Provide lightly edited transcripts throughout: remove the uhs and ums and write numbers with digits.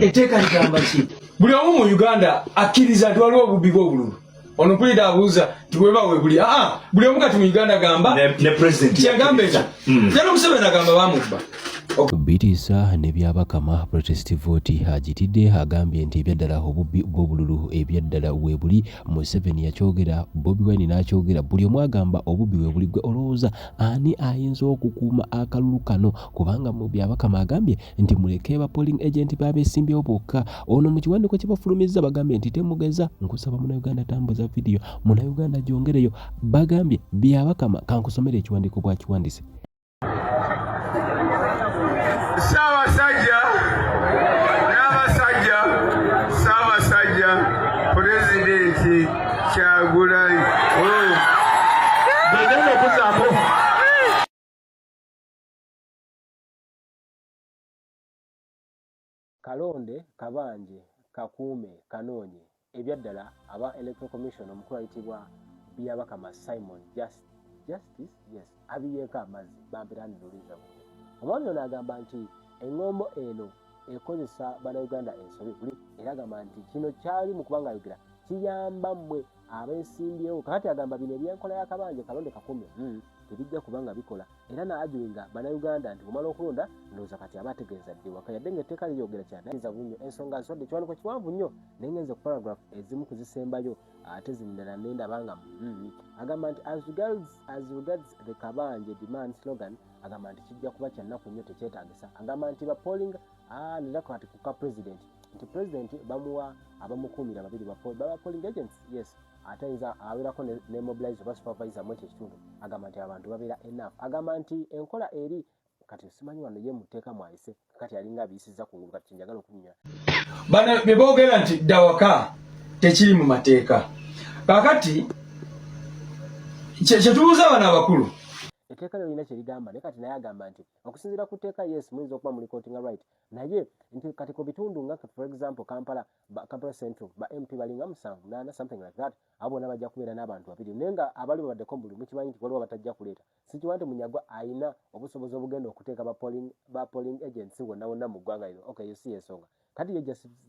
Eteka ligamba ki? Buli omu mu Uganda akkiriza nti waliwo obubbi bw'obululu. Ono mpulira abuuza tiweba we buli. Buli omu kati mu Uganda gamba ne president kyagamba ekyo. Jalo Museveni agamba bamubba. Bitiisa ne byabakama protest vote agitidde agambye nti ebyaddala obubbi bw'obululu ebyaddala weebuli. Museveni yakyogera, Bobi Wine n'akyogera, buli omu agamba obubbi weebuli gwe olowooza ani ayinza okukuuma akalulu kano kubanga mu byabakama agambye nti muleke ba polling agent babeesimbyewo bokka. Ono mu kiwandiiko kye bafulumizza bagambye nti temugeza nkusaba Munnayuganda tambuza video Munnayuganda gyongereyo bagambye byabakama kankusomera ekiwandiiko bwakiwandise. Ssaabasajja n'abasajja Ssaabasajja Pulezidenti Kyagulanyi bagenda okuzaako Kalonde, Kabanje, Kakuume, Kanoonye ebyaddala aba Electoral Commission omukulu ayitibwa Byabakama Simon Justice yes abiyeeko amazzi bampiranira olinza buno. Omwami ono agamba nti engombo eno ekozesa bannayuganda ensobi buli era agamba nti kino kyali mu kubanga ayogera kiyamba mmwe abeesimbyewo. Kakati agamba bino ebyenkola ya Kabanje Kalonde Kakuume tebijja kubanga bikola era n'ajulinga bannayuganda nti bumala okulonda ndowooza kati aba ategeeza dde waka yadde ng'etteeka liyogera kyanayiza bunyo ensonga nsodde kiwandiiko kiwanvu nnyo naye ngenze ku paragraph ezimu kuzisembayo ate zindala nendabanga agamba nti as regards the Kabanje demand slogan agamba nti kijja kuba kyannaku nnyo tekyetaagisa. Agamba nti ba polling nerako kati kuka president nti president bamuwa abamukuumira babiri baba polling agents yes ate ayinza abeerako ne mobilize oba supervisor mu ekyo ekitundu. Agamba nti abantu babeera enough. Agamba nti enkola eri kati simanyi wano ye muteeka mwayise kati alinga abiyisizza ku ngulu kati kyenjagala okunywa bana bye boogera nti dawaka tekiri mu mateeka. Kakati kyetubuuza abana abakulu etteeka lyo lina kye ligamba naye kati naye agamba nti okusinziira ku tteeka yes muyinza okuba muli counting right naye nti kati ku bitundu nga for example Kampala Central ba MP balinga 7 something like that abo bonna bajja kubeera n'abantu babiri naye nga abali babaddeko mbuli mukimanyi nti waliwo batajja kuleeta sikiwa nti Munyagwa ayina obusobozi obugenda okuteeka ba polling agents wonna wonna mu ggwanga lino okay you see ensonga kati ye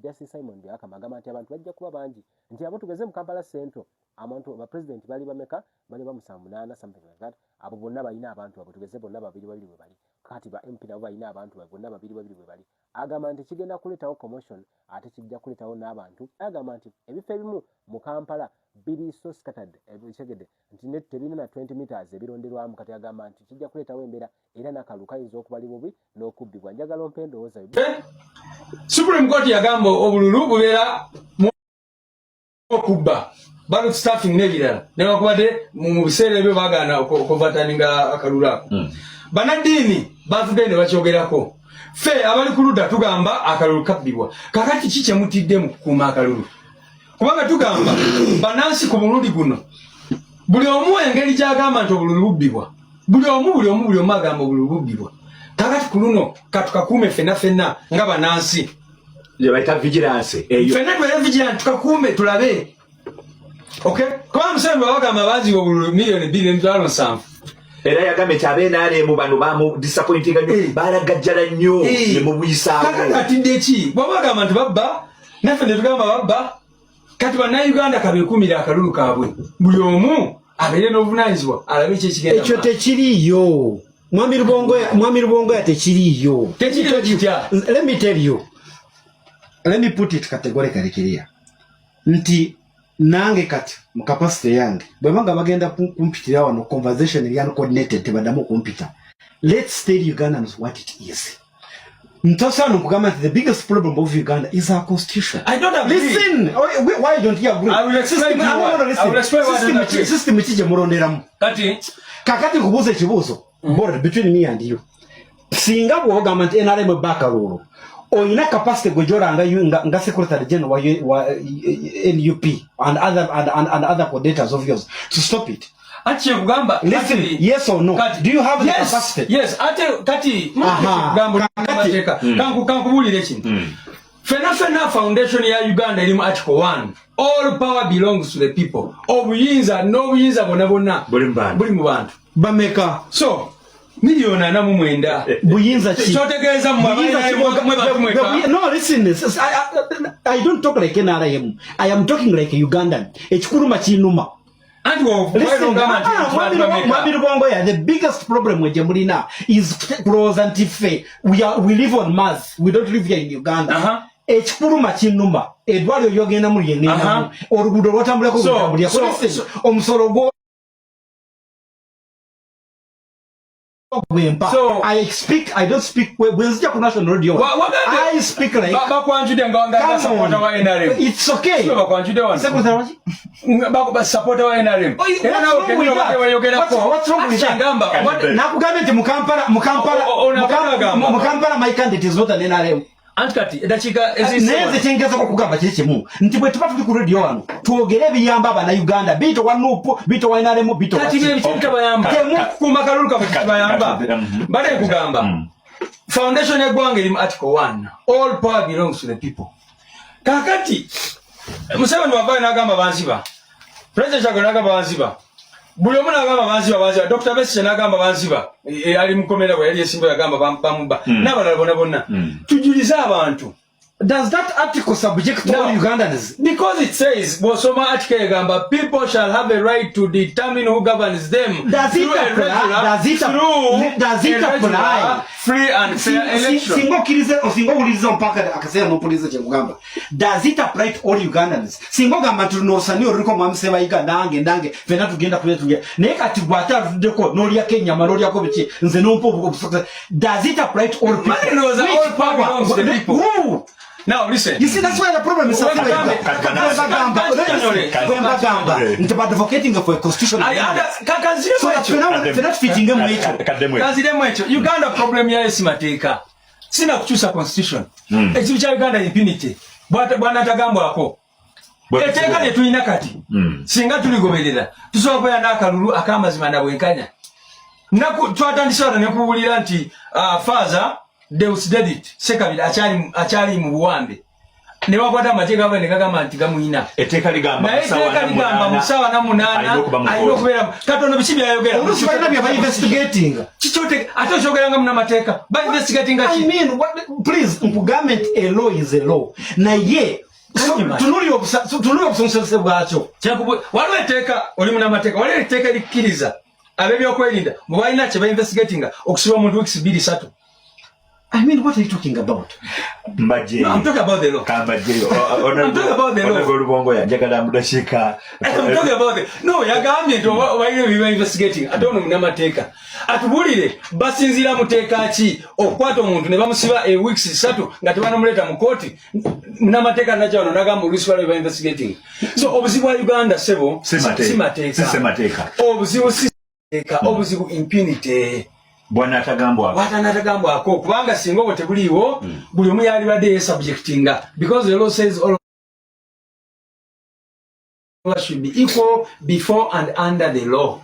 Justice Simon Byabakama agamba nti abantu bajja kuba bangi nti abo tugeze mu Kampala Central abantu ba president bali bameka bali ba 7 something like that abo bonna balina abantu abo tugeze bonna babiri bwe bali kati ba MP nabo balina abantu bonna babiri bwe bali. Agamba nti kigenda kuleetawo commotion ate kijja kuleetawo n'abantu. Agamba nti ebifo ebimu mu Kampala biri so scattered ebitegedde nti ne tebina na 20 meters ebironderwamu kati agamba nti kijja kuleetawo embeera era n'akalulu kayinza okuba bubi n'okubbibwa. Njagala ompendowooza Supreme Court yagamba obululu bubeera okubba balo staffing nebirala nebakubadde mu biseera ebyo bagana okuvataninga akalulu ako. Banadini bavuge ne bakyogerako fe abali kuluda tugamba akalulu kabbibwa. Kakati kiche mutidde mu kukuuma akalulu kubanga tugamba banansi ku muludi guno buli omu engeri gyagamba nti obululu bubbibwa buli omu agamba obululu bubbibwa. Kakati ku luno katukakuume fenna nga banansi ye baita vigilance eyo fenna twere vigilance tukakuume tulabe okay kwa Museveni bagamba bazi obululu milioni 2.7 era yagambe kyabenaale mu bano bamu disappointing nnyo balagajjala nnyo ne mu buyisaawo kati ndeki bwabagamba nti babba naffe ne tugamba babba kati bannayuganda kabeekumira akalulu kaabwe buli omu abeere n'obuvunaanyizibwa alabe kyekigenda ekyo tekiriyo mwami Rubongo tekiriyo tekiriyo kitya. Let me tell you, let me put it categorically clear nti nange kati mu capacity yange bwemanga bagenda kumpitira wano conversation eri uncoordinated tebadamu kumpita. Let's tell Ugandans what it is. Ntosano kugamba the biggest problem of Uganda is our constitution. I don't agree. Listen, why don't you agree? I will explain what system kije muronderamu kati kakati kubuza ekibuzo board between me and you. Singa bwogamba nti NRM bakalulu oyina capacity gojoranga nga secretary general wa NUP and other coordinators of yours to stop it. Achi kugamba listen yes or no kati, do you have yes, the capacity? Yes ate kati kugamba mateka kankubulire kino Fena Foundation ya Uganda elimu article 1 all power belongs to the people obuyinza n'obuyinza bonna buli mu bantu bameka so Milioni ana mu mwenda. Buyinza chi. Chotegeeza mu No, listen. I don't talk like NRM. I am talking like a Ugandan. Echikuruma chinuma. And the biggest problem with Jamurina is close anti-fair. We live on Mars. We don't live here in Uganda. Echikuruma chinuma. Edward Yogena Muriena. Or Budorotambla. So I don't speak national radio. I speak like it's okay. Support our NRM. What's wrong with that? Mukampala my candidate is not an NRM. Antikati edakika neze tengeza okugamba kyekyimu nti bwe tuba tuli ku radio wano twogere ebiyamba abana Uganda bito wanupo bito wainaremu bito kati bye bayamba kuma kalulu ka bayamba bale kugamba foundation egwange lim article 1 all power belongs to the people kakati Museveni wavaye nagamba banziba president chagona nagamba banziba buli omu nagamba banziba Dr. Besigye nagamba banziba ali mukomera bwe yali esimbo yagamba bamuba n'abalala bonna tujuliza abantu. Does that article subject all Ugandans? Because it says Bosoma article yagamba people shall have a right to determine who governs them. Does it apply? Free and fair election. Does it apply to all Ugandans? Singo gamba tunosani oriko mwamseba iga nange fena tugenda kuyetuye neka tibwata deko noli ya Kenya manoli ya kobichi nze nompo. Does it apply to all people? All power to the people. Who? Now listen. You see, that's why the problem is something like that. It's about advocating for a constitution. So that we're not fitting them with Uganda problem ya esimateka. Sina kuchusa constitution. Ekibi kya Uganda impunity. Bwana tagambo ako. Eteka ne tulina kati. Singa tuligoberera. Tusobola ya nakalulu akamazima na bwenkanya. Naku twatandisa ne kubulira nti father Deus dedit sekabili achali mu buwambe ne bakwata amateeka bane kagamba nti gamuina eteka ligamba musawa na munana ayino kubera katono bichi byayogera olusibalina bya investigating chichote atoshogera nga muna mateeka by investigating I mean please government a law is a law na ye tunuli obusonse bwacho cyakubu waliwo etteeka oli muna mateeka waliwo etteeka likkiriza ab'ebyokwerinda mu balina kye ba investigating okusiba omuntu weeks 2-3. I mean, what are you talking about? No, I'm talking about the law. I'm talking about the law. I'm talking about the no, yagamye why we were investigating. I don't know namateka. Atubulire basinzira muteka ki okwata omuntu ne bamusiba weeks 3 ngati banamuleta mu court namateka najano nagamba olusiba we were investigating. So obuzibu wa Uganda sebo simateka. Obuzibu simateka, obuzibu impunity. Bwana atagambwa ako kubanga singa obo tebuliwo buli omu yali badde subjectinga because the law says all should be equal before and under the law.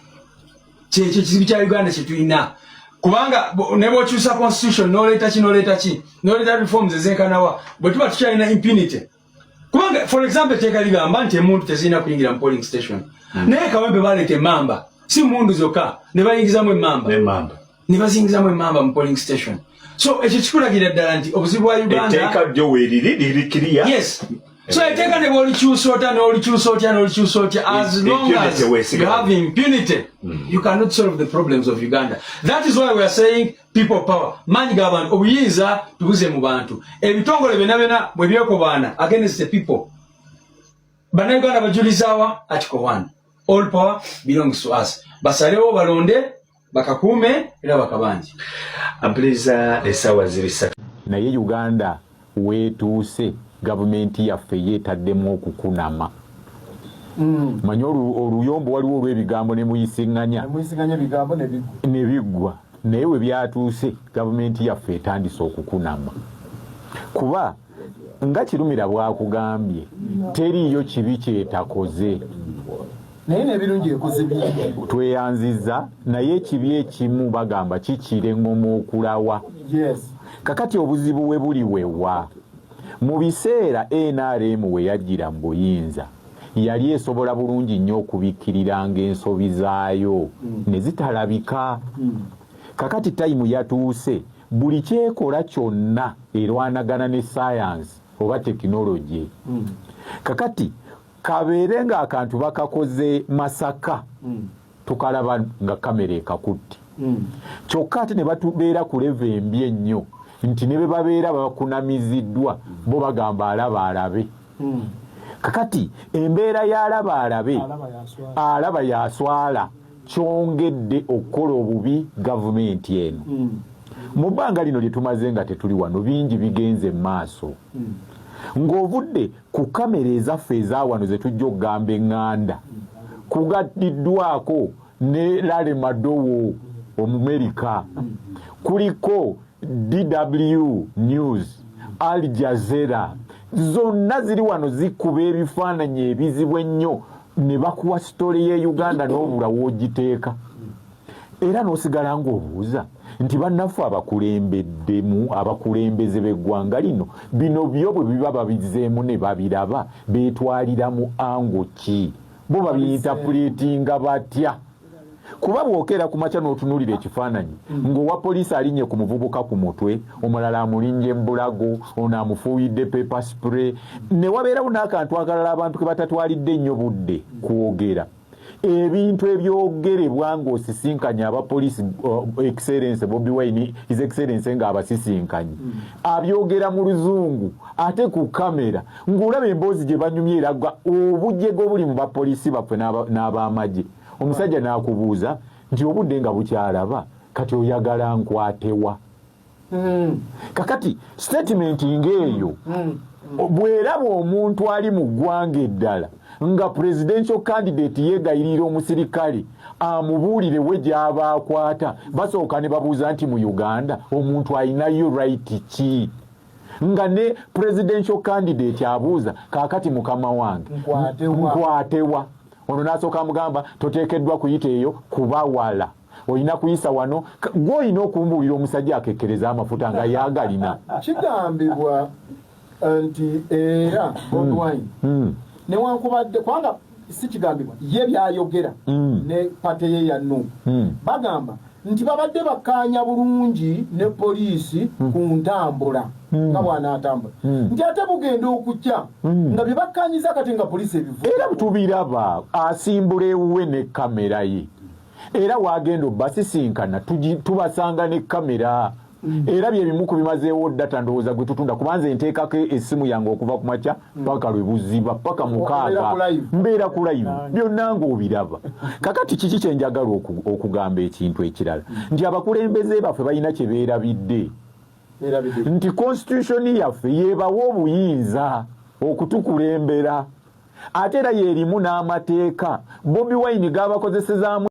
Kyekyo kizibu kya Uganda kye tulina kubanga ne bw'okyusa constitution n'oleeta reforms ezenkanawa bwe tuba tukyalina impunity kubanga for example teeka ligamba nti emuntu tezirina kuyingira mu polling station naye Kawempe baleeta emmamba si mundu zokka ne bayingizamu emmamba nibazingiza mu mamba mu polling station. So ekyo kikulagira ddala nti obuzibu wa Uganda etteeka lyo weeriri clear. Yes. So etteeka ne bw'olikyusa otya as long as you have impunity you cannot solve the problems of Uganda. That is why we are saying people power. Manyi g'abantu obuyinza tubuze mu bantu. Ebitongole byonna bwe byekobaana against the people. Bannayuganda bajulizaawa Article 1. All power belongs to us. Basalewo balonde bakakume era bakabanji ampliza esawa zirisa naye Uganda wetuuse gavumenti yaffe yeetaddemu okukunama manyi oluyombo waliwo olw'ebigambo ne muyisinganya bigambo ne biggwa naye we byatuuse gavumenti yaffe etandise okukunama kuba nga Kirumira bwakugambye teriiyo kibi kyetakoze naye nebirungi ekuzibye tweyanziza naye ekibi ekimu bagamba kikire ngoma okulawa. Kakati obuzibu we buli wewa mu biseera NRM we yajjira mu buyinza yali esobola bulungi nnyo okubikkiriranga ensobi zaayo ne zitalabika. kakati time yatuuse buli kyekola kyonna erwanagana ne science oba technology kakati kabeere nga akantu bakakoze Masaka tukalaba nga kamera ekakutte kyokka ate ne batubeera ku level embi ennyo nti ne be babeera bakunamiziddwa bo bagamba alaba alabe kakati embeera y'alaba alabe alaba yaswala kyongedde okukola obubi gavumenti eno mu bbanga lino lye tumaze nga tetuli wano bingi bigenze mu maaso ng'ovudde ku kamera ezaffe ezawano ze tujja okugamba eŋŋanda kugattiddwako ne Larry Madowo Omumerika kuliko DW News, Al Jazeera zonna ziri wano zikuba ebifaananyi ebizibu ennyo ne bakuwa story ye Uganda n'obula w'ogiteeka era n'osigala ng'obuuza nti bannaffe abakulembeddemu abakulembeze b'eggwanga lino bino byo bwe biba babizzeemu ne babiraba beetwalira mu ango ki bo babiyintapuleetinga batya kuba bwokera ku makya n'otunuulira ekifaananyi ng'owa poliisi alinnye ku muvubuka ku mutwe omulala amulinye embulago ono amufuuyidde paper spray ne wabeerawo n'akantu akalala abantu ke batatwalidde nnyo budde kwogera ebintu ebyogerebwa ng'osisinkanye abapoliisi excellence Bobi Wine his excellence ng'abasisinkanye abyogera mu luzungu ate ku kamera ng'olaba emboozi gye banyumye eraga obujjego buli mu bapoliisi baffe n'ab'amagye omusajja n'akubuuza nti obudde nga bukyalaba kati oyagala nkwatewa kakati statement ng'eyo bw'eraba omuntu ali mu ggwanga eddala nga presidential candidate yeegayirira omusirikale amubuulire we gy'aba akwata basooka ne babuuza nti mu Uganda omuntu alinayo right ki nga ne presidential candidate abuuza kaakati mukama wange nkwatewa ono n'asooka amugamba toteekeddwa kuyita eyo kubawala olina kuyisa wano gw'olina okumbuulira omusajja akekkereza amafuta nga yaagalina kigambibwa nti era Bobi Wine newankubadde kubanga si kigambibwa ye byayogera ne pate ye ya NUP bagamba nti babadde bakkaanya bulungi ne poliisi ku ntambula nga bw'anaatambula nti ate bugenda okukya nga bye bakkaanyiza kati nga poliisi ebivu era tubiraba asimbula ewuwe ne kamera ye era wagenda obbasisinkana tubasanga ne kamera era bye bimu ku bimazeewo data ndowooza gwe tutunda kubanza enteekako essimu yange okuva ku makya paka lwe buziba paka mukaaga mbeera ku live byonna ng'obiraba kakati kiki kye njagala okugamba ekintu ekirala nti abakulembeze baffe balina kye beerabidde nti constitution yaffe yeebawa obuyinza okutukulembera ate era yeerimu n'amateeka Bobi Wine g'abakozesezaamu